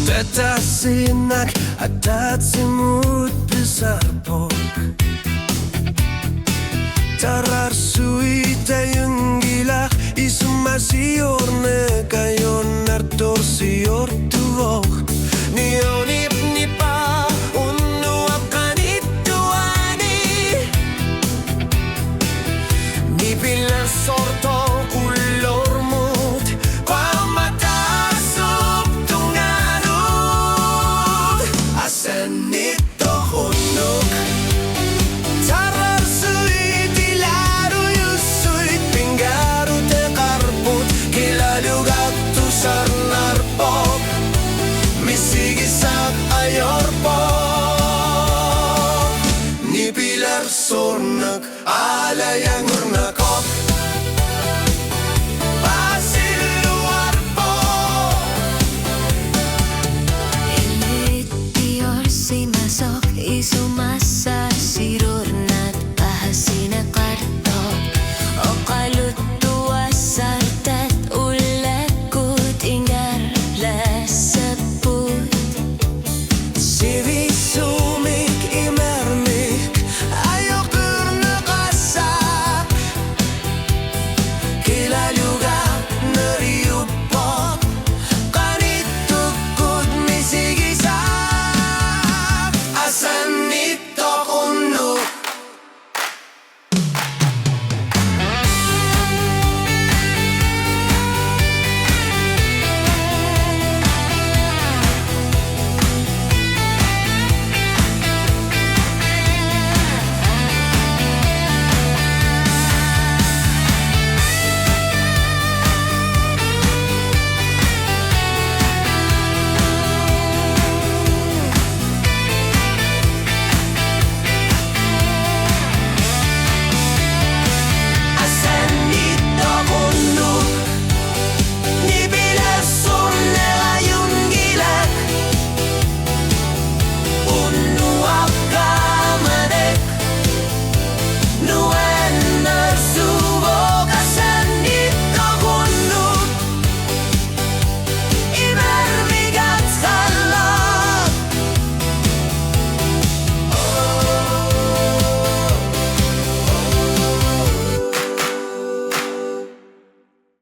Tätä sinnak hätätsi muut pisarpok Tararsui te jüngilach Isma siorne kajon nartorsi jortuvoh Ni onip ni pa unnuap kanittuani Ni pillan sorto kullormut Sarnarpok Misigisap ayorpok Ni pilar sornak alayang ornak